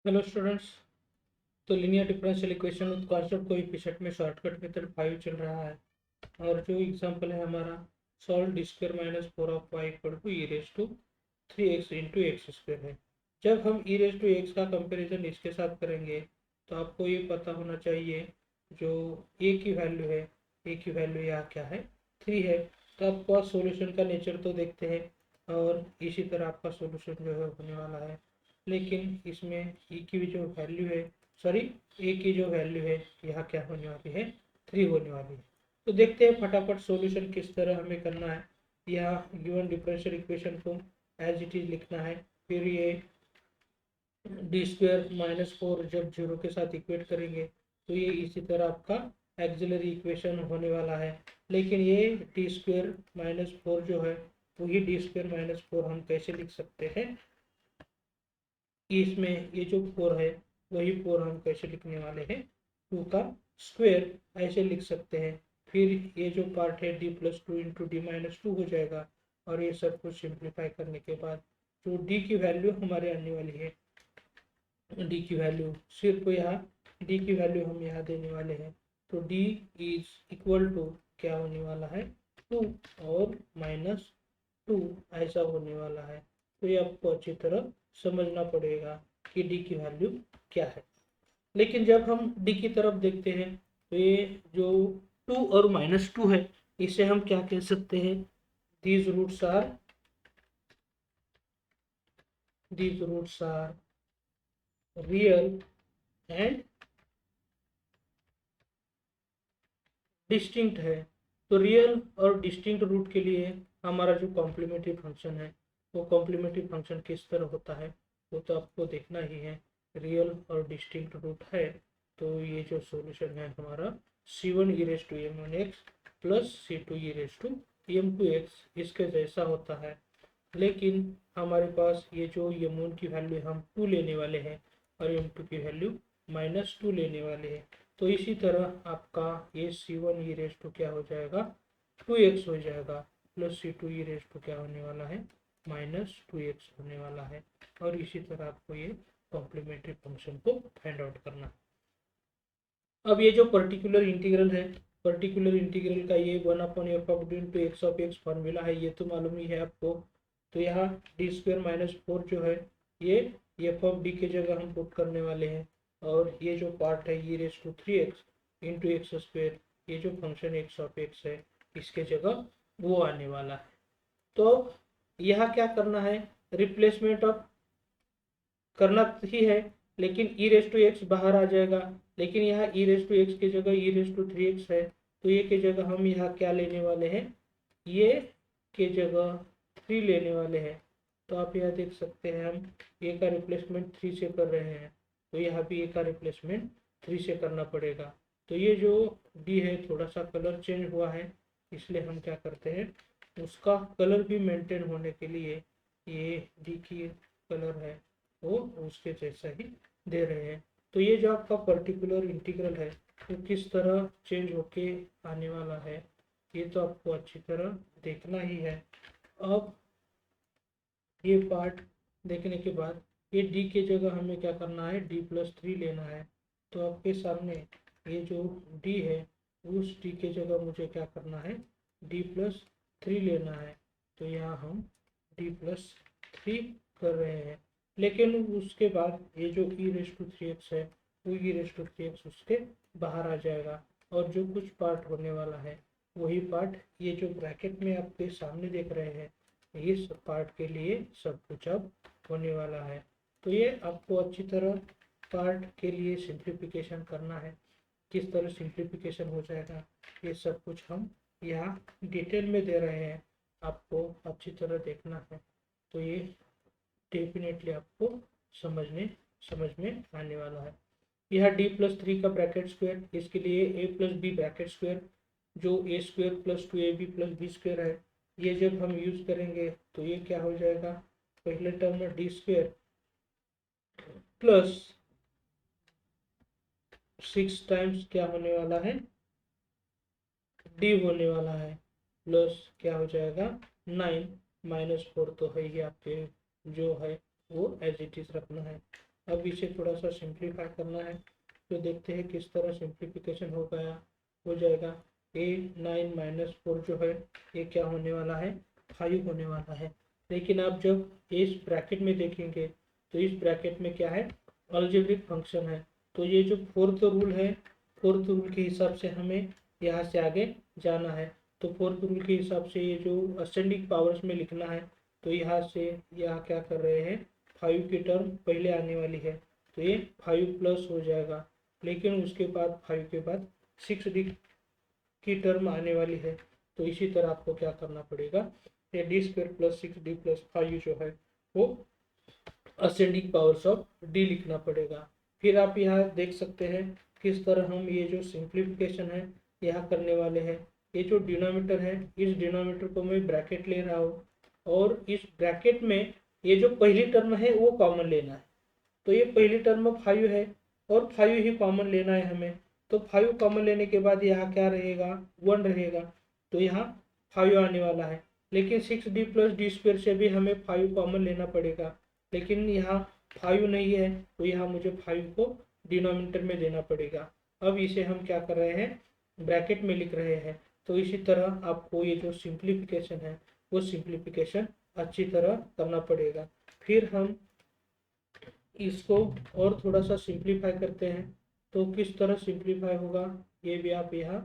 Hello students. तो linear differential equation with constant coefficient में shortcut method 5 चल रहा है। और जो एग्जांपल है हमारा, solve D square minus 4 of Y equal to E raise to 3x into x square है। जब हम ई रेज टू एक्स का कंपेरिजन इसके साथ करेंगे तो आपको ये पता होना चाहिए जो ए की वैल्यू है, ए की वैल्यू यहाँ क्या है, 3 है। तो आपका सॉल्यूशन का नेचर तो देखते हैं और इसी तरह आपका सॉल्यूशन जो है होने वाला है। लेकिन इसमें ई की जो वैल्यू है, सॉरी, ए की जो वैल्यू है यहाँ क्या होने वाली है, 3 होने वाली है। तो देखते हैं फटाफट सॉल्यूशन किस तरह हमें करना है। यहाँ गिवन डिफरेंशियल इक्वेशन को एज इट इज लिखना है। फिर ये डी स्क्वायर माइनस 4 जब जीरो के साथ इक्वेट करेंगे तो ये इसी तरह आपका एक्सिलरी इक्वेशन होने वाला है। लेकिन ये डी स्क्वायर माइनस 4 जो है वही डी स्क्वायर माइनस 4 हम कैसे लिख सकते हैं, इसमें ये जो 4 है वही 4 हम कैसे लिखने वाले हैं, 2 का स्क्वायर ऐसे लिख सकते हैं। फिर ये जो पार्ट है D plus two into D minus 2 हो जाएगा। और ये सब कुछ सिंप्लीफाई करने के बाद जो डी की वैल्यू हमारे आने वाली है, डी की वैल्यू सिर्फ यहाँ डी की वैल्यू हम यहाँ देने वाले हैं। तो डी इज इक्वल टू क्या होने वाला है, 2 और माइनस 2 ऐसा होने वाला है। तो ये आपको अच्छी तरह समझना पड़ेगा कि डी की वैल्यू क्या है। लेकिन जब हम डी की तरफ देखते हैं तो ये जो 2 और माइनस 2 है इसे हम क्या कह सकते हैं, these roots are real and distinct है। तो रियल और डिस्टिंक्ट रूट के लिए हमारा जो कॉम्प्लीमेंट्री फंक्शन है वो कॉम्प्लीमेंट्री फंक्शन किस तरह होता है वो तो आपको देखना ही है। रियल और डिस्टिंक्ट रूट है तो ये जो सॉल्यूशन है हमारा c1 e raise to m one x plus c2 e raise to m two x इसके जैसा होता है। लेकिन हमारे पास ये जो यमून की वैल्यू हम 2 लेने वाले हैं और m2 की वैल्यू -2 लेने वाले हैं। तो इसी तरह आपका ये c1 ई रेज टू क्या हो जाएगा, 2x हो जाएगा, plus c2 e raise to क्या होने वाला है, -2x होने वाला है। और इसी तरह आपको ये कॉम्प्लीमेंट्री फंक्शन को फाइंड आउट करना। अब ये जो पर्टिकुलर इंटीग्रल है, पर्टिकुलर इंटीग्रल का ये 1/f(x) into x of x formula है, ये तो मालूम ही है आपको। तो यहाँ डी स्क्वायर माइनस 4 जो है ये एफ ऑफ डी की जगह हम पुट करने वाले हैं। और ये जो पार्ट है ये raise to 3x into x square, ये जो फंक्शन एक्स ऑफ एक्स है इसके जगह वो आने वाला है। तो यहाँ क्या करना है, रिप्लेसमेंट ऑफ करना ही है। लेकिन ई रेज टू एक्स बाहर आ जाएगा। लेकिन यहाँ ई रेज टू एक्स की जगह ई रेज टू 3x है तो ये की जगह हम यहाँ क्या लेने वाले हैं, ये के जगह 3 लेने वाले हैं। तो आप यहाँ देख सकते हैं हम ए का रिप्लेसमेंट 3 से कर रहे हैं तो यहाँ भी ए का रिप्लेसमेंट 3 से करना पड़ेगा। तो ये जो डी है थोड़ा सा कलर चेंज हुआ है, इसलिए हम क्या करते हैं उसका कलर भी मेंटेन होने के लिए ये डी की कलर है वो उसके जैसा ही दे रहे हैं। तो ये जो आपका पर्टिकुलर इंटीग्रल है वो किस तरह चेंज होके आने वाला है ये तो आपको अच्छी तरह देखना ही है। अब ये पार्ट देखने के बाद ये डी की जगह हमें क्या करना है, d+3 लेना है। तो आपके सामने ये जो डी है उस डी की जगह मुझे क्या करना है, d+3 लेना है। तो यहाँ हम d+3 कर रहे हैं। लेकिन उसके बाद ये जो ई रेज टू 3x है वो ई रेज टू 3x उसके बाहर आ जाएगा। और जो कुछ पार्ट होने वाला है वही पार्ट ये जो ब्रैकेट में आपके सामने देख रहे हैं इस पार्ट के लिए सब कुछ अब होने वाला है। तो ये आपको अच्छी तरह पार्ट के लिए सिंप्लीफिकेशन करना है। किस तरह सिंप्लीफिकेशन हो जाएगा ये सब कुछ हम यहाँ डिटेल में दे रहे हैं, आपको अच्छी तरह देखना है। तो ये डेफिनेटली आपको समझ में आने वाला है। यह d+3 का ब्रैकेट स्क्वायर, इसके लिए a plus b bracket square जो a square plus 2ab plus b square है, ये जब हम यूज करेंगे तो ये क्या हो जाएगा, पहले टर्म में डी स्क्वायर प्लस 6 टाइम्स क्या होने वाला है, डी होने वाला है, प्लस क्या हो जाएगा 9 -4 तो है ही आपके जो है वो एज इट इज रखना है। अब इसे थोड़ा सा सिंप्लीफाई करना है, तो देखते हैं किस तरह सिंप्लीफिकेशन हो जाएगा। A9 - 4 जो है ये क्या होने वाला है, 5 होने वाला है। लेकिन आप जब इस ब्रैकेट में देखेंगे तो इस ब्रैकेट में क्या है, अलजेब्रिक फंक्शन है। तो ये जो फोर्थ रूल है, फोर्थ रूल के हिसाब से हमें यहाँ से आगे जाना है। तो फोर्थ रूल के हिसाब से ये जो असेंडिंग पावर्स में लिखना है, तो यहाँ से यहाँ क्या कर रहे हैं, 5 की टर्म पहले आने वाली है, तो ये 5 प्लस हो जाएगा। लेकिन उसके बाद 5 के बाद 6D की टर्म आने वाली है। तो इसी तरह आपको क्या करना पड़ेगा, ये D² + 6D + 5 जो है वो असेंडिंग पावर्स ऑफ D लिखना पड़ेगा। फिर आप यहाँ देख सकते हैं किस तरह हम ये जो सिंप्लीफिकेशन है यहाँ करने वाले हैं। ये जो डिनोमीटर है, इस डिनोमीटर को मैं ब्रैकेट ले रहा हूँ और इस ब्रैकेट में ये जो पहली टर्म है वो कॉमन लेना है। तो ये पहली टर्म 5 है और 5 ही कॉमन लेना है हमें। तो 5 कॉमन लेने के बाद यहाँ क्या रहेगा, 1 रहेगा। तो यहाँ 5 आने वाला है। लेकिन 6D + D² से भी हमें 5 कॉमन लेना पड़ेगा। लेकिन यहाँ 5 नहीं है, तो यहाँ मुझे 5 को डिनोमिनेटर में देना पड़ेगा। अब इसे हम क्या कर रहे हैं, ब्रैकेट में लिख रहे हैं। तो इसी तरह आपको ये जो सिंप्लीफिकेशन है वो सिंप्लीफिकेशन अच्छी तरह करना पड़ेगा। फिर हम इसको और थोड़ा सा सिंप्लीफाई करते हैं। तो किस तरह सिंप्लीफाई होगा ये भी आप यहाँ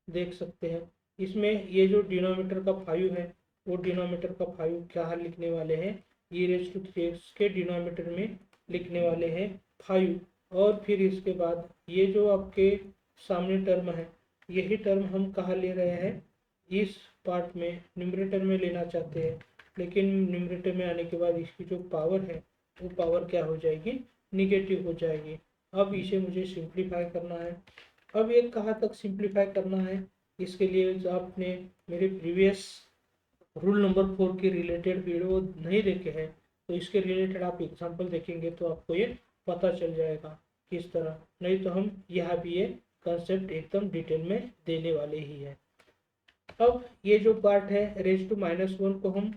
देख सकते हैं। इसमें ये जो डिनोमीटर का 5 है, वो डिनोमीटर का 5 क्या लिखने वाले हैं, e⁻³ के डिनोमीटर में लिखने वाले हैं 5। और फिर इसके बाद ये जो आपके सामने टर्म है, यही टर्म हम कहाँ ले रहे हैं, इस पार्ट में न्यूमरेटर में लेना चाहते हैं। लेकिन न्यूमरेटर में आने के बाद इसकी जो पावर है वो पावर क्या हो जाएगी, निगेटिव हो जाएगी। अब इसे मुझे सिंप्लीफाई करना है। अब ये कहाँ तक सिंप्लीफाई करना है, इसके लिए जो आपने मेरे प्रीवियस रूल नंबर 4 के रिलेटेड वीडियो नहीं देखे हैं, तो इसके रिलेटेड आप एग्जांपल देखेंगे तो आपको ये पता चल जाएगा किस तरह। नहीं तो हम यहाँ भी ये कंसेप्ट एकदम डिटेल में देने वाले ही है। अब ये जो पार्ट है r⁻⁻1 को हम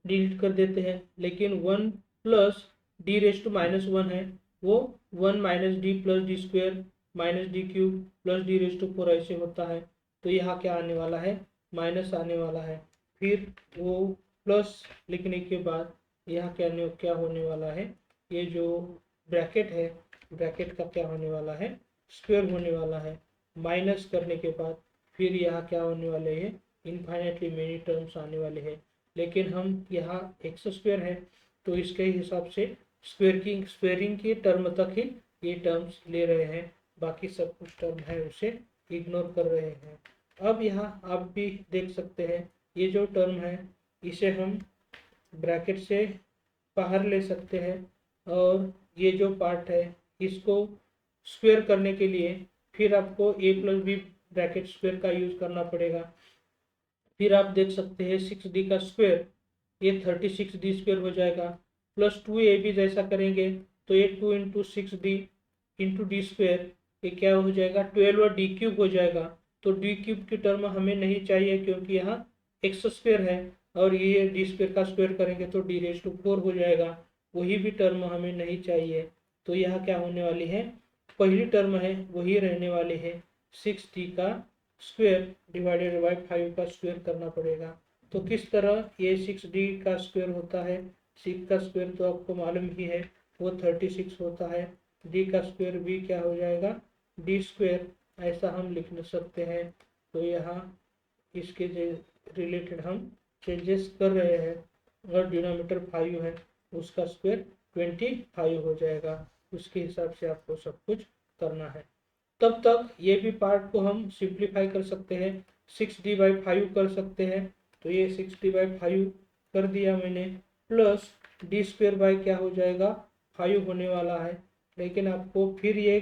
डिलीट कर देते हैं। लेकिन 1 + d⁻⁻1 है, वो 1 - d + d² - d³ + d⁻⁴ ऐसे होता है। तो यहाँ क्या आने वाला है, माइनस आने वाला है। फिर वो प्लस लिखने के बाद यहाँ क्या होने वाला है, ये जो ब्रैकेट है, ब्रैकेट का क्या होने वाला है, स्क्वायर होने वाला है। माइनस करने के बाद फिर यहाँ क्या होने वाले हैं, इनफाइनाइटली मेनी टर्म्स आने वाले हैं। लेकिन हम यहाँ x² है, तो इसके हिसाब से स्क्वेयरिंग की टर्म तक ही ये टर्म्स ले रहे हैं, बाकी सब कुछ टर्म है उसे इग्नोर कर रहे हैं। अब यहाँ आप भी देख सकते हैं ये जो टर्म है इसे हम ब्रैकेट से बाहर ले सकते हैं, और ये जो पार्ट है इसको स्क्वेयर करने के लिए फिर आपको a + b ब्रैकेट स्क्वेयर का यूज करना पड़ेगा। फिर आप देख सकते हैं 6D का स्क्वायर, ये 36D² हो जाएगा। प्लस 2ab जैसा करेंगे तो ये 2 × 6D × d², ये क्या हो जाएगा, 12 और d³ हो जाएगा। तो d³ की टर्म हमें नहीं चाहिए क्योंकि यहाँ x² है, और ये d² का स्क्वायर करेंगे तो d⁻⁴ हो जाएगा, वही भी टर्म हमें नहीं चाहिए। तो यहाँ क्या होने वाली है, पहली टर्म है वही रहने वाली है, 6D का स्क्वायर डिवाइडेड बाय 5 का स्क्वायर करना पड़ेगा। तो किस तरह ये 6D का स्क्वायर होता है, 6 का स्क्वायर तो आपको मालूम ही है वो 36 होता है। D का स्क्वायर भी क्या हो जाएगा, d², ऐसा हम लिख सकते हैं। तो यहाँ इसके रिलेटेड हम चेंजेस कर रहे हैं, और डिनोमीटर 5 है उसका स्क्वायर 25 हो जाएगा। उसके हिसाब से आपको सब कुछ करना है। तब तक ये भी पार्ट को हम सिंप्लीफाई कर सकते हैं, 6D/5 कर सकते हैं। तो ये 6D/5 कर दिया मैंने, प्लस d² क्या हो जाएगा, 5 होने वाला है। लेकिन आपको फिर ये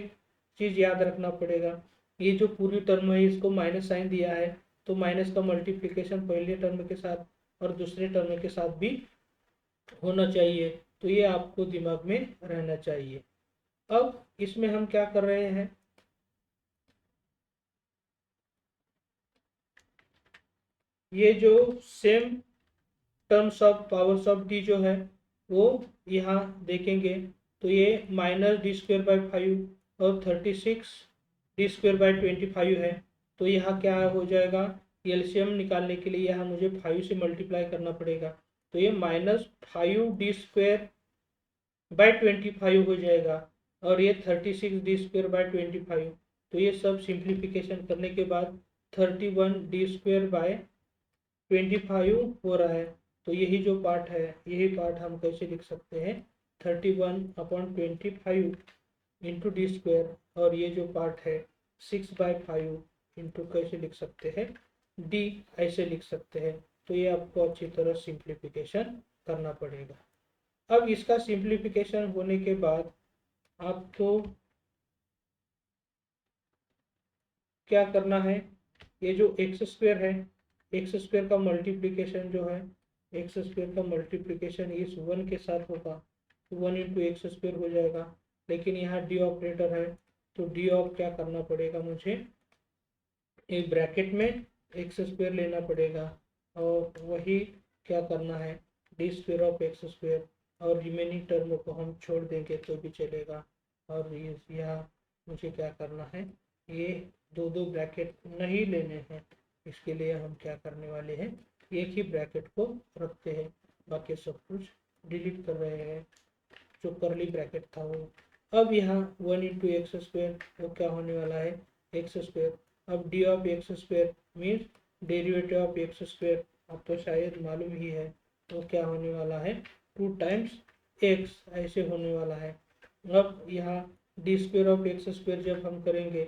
चीज़ याद रखना पड़ेगा, ये जो पूरी टर्म है इसको माइनस साइन दिया है, तो माइनस का मल्टीप्लिकेशन पहले टर्म के साथ और दूसरे टर्म के साथ भी होना चाहिए। तो ये आपको दिमाग में रहना चाहिए। अब इसमें हम क्या कर रहे हैं, ये जो same terms of powers of d जो है वो यहाँ देखेंगे तो ये माइनस डी स्क्वेयर बाई 5 और 36 डी स्क्वेयर बाई 25 है। तो यहाँ क्या हो जाएगा, एलसीएम निकालने के लिए यहाँ मुझे 5 से मल्टीप्लाई करना पड़ेगा। तो ये -5 डी स्क्वेयर बाई 25 हो जाएगा और ये 36 डी स्क्वेयर बाई 25। तो ये सब सिंप्लीफिकेशन करने के बाद 31 डी स्क्वेयर बाय 25 हो रहा है। तो यही जो पार्ट है, यही पार्ट हम कैसे लिख सकते हैं, 31/25 इंटू डी स्क्वेयर, और ये जो पार्ट है 6/5 इंटू कैसे लिख सकते हैं, डी, ऐसे लिख सकते हैं। तो ये आपको अच्छी तरह सिंप्लीफिकेशन करना पड़ेगा। अब इसका सिंप्लीफिकेशन होने के बाद आपको क्या करना है, ये जो एक्स स्क्वेयर है, एक्स स्क्वेयर का मल्टीप्लिकेशन जो है, एक्स स्क्वेयर का मल्टीप्लिकेशन इस 1 के साथ होगा, 1 इंटू एक्स स्क्वेयर हो जाएगा। लेकिन यहाँ डी ऑपरेटर है, तो डी ऑफ क्या करना पड़ेगा मुझे, एक ब्रैकेट में एक्स स्क्वेयर लेना पड़ेगा और वही क्या करना है, D square of x square, और रिमेनिंग टर्म को हम छोड़ देंगे तो भी चलेगा। और यहाँ मुझे क्या करना है, ये दो ब्रैकेट नहीं लेने हैं, इसके लिए हम क्या करने वाले हैं, एक ही ब्रैकेट को रखते हैं, बाकी सब कुछ डिलीट कर रहे हैं जो करली ब्रैकेट था वो। अब यहाँ 1 इंटू एक्स स्क्वेयर वो क्या होने वाला है, एक्स स्क्वेयर। अब D of x square means derivative of x square, आपको शायद मालूम ही है, तो क्या होने वाला है, 2 टाइम्स एक्स, ऐसे होने वाला है। अब यहाँ D square of x square जब हम करेंगे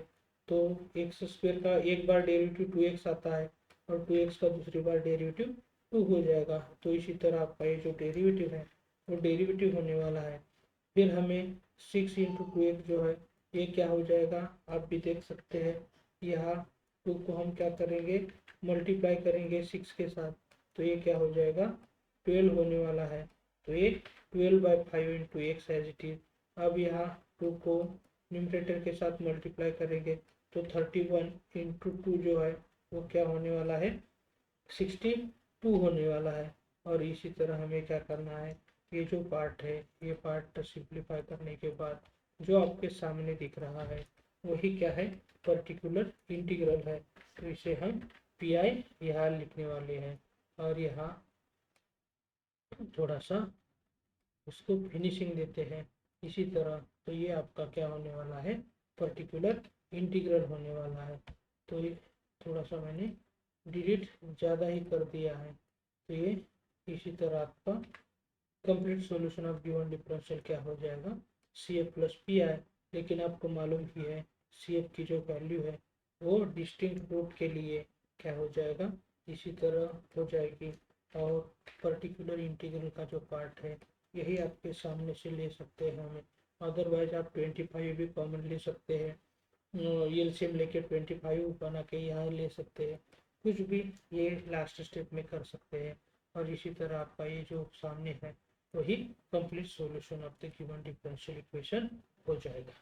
तो एक्स स्क्वेयर का एक बार डेरिवेटिव 2x आता है और 2x का दूसरी बार डेरिवेटिव 2 हो जाएगा। तो इसी तरह आपका ये जो डेरिवेटिव है वो डेरिवेटिव होने वाला है। फिर हमें 6 इंटू 2x जो है ये क्या हो जाएगा, आप भी देख सकते हैं। यहाँ 2 को हम क्या करेंगे, मल्टीप्लाई करेंगे 6 के साथ, तो ये क्या हो जाएगा, 12 होने वाला है। तो ये 12/5 into x as it is. अब यहाँ 2 को न्यूमरेटर के साथ मल्टीप्लाई करेंगे तो 31 इंटू 2 जो है वो क्या होने वाला है, 62 होने वाला है। और इसी तरह हमें क्या करना है, ये जो पार्ट है, ये पार्ट सिंप्लीफाई करने के बाद जो आपके सामने दिख रहा है वही क्या है, पर्टिकुलर इंटीग्रल है। तो इसे हम पीआई यहाँ लिखने वाले हैं और यहाँ थोड़ा सा उसको फिनिशिंग देते हैं इसी तरह। तो ये आपका क्या होने वाला है, पर्टिकुलर इंटीग्रल होने वाला है। तो ये थोड़ा सा मैंने डिलीट ज़्यादा ही कर दिया है। तो ये इसी तरह आपका complete solution of given differential क्या हो जाएगा, C F plus P I. लेकिन आपको मालूम ही है सी एफ की जो वैल्यू है वो डिस्टिंक्ट रूट के लिए क्या हो जाएगा, इसी तरह हो जाएगी। और पर्टिकुलर इंटीग्रल का जो पार्ट है यही आपके सामने से ले सकते हैं हमें। अदरवाइज आप 25 भी कॉमन ले सकते हैं, एलसीएम लेके 25 बना के यहाँ ले सकते हैं, कुछ भी ये लास्ट स्टेप में कर सकते हैं। और इसी तरह आपका ये जो सामने है वही complete solution of the given differential equation हो जाएगा।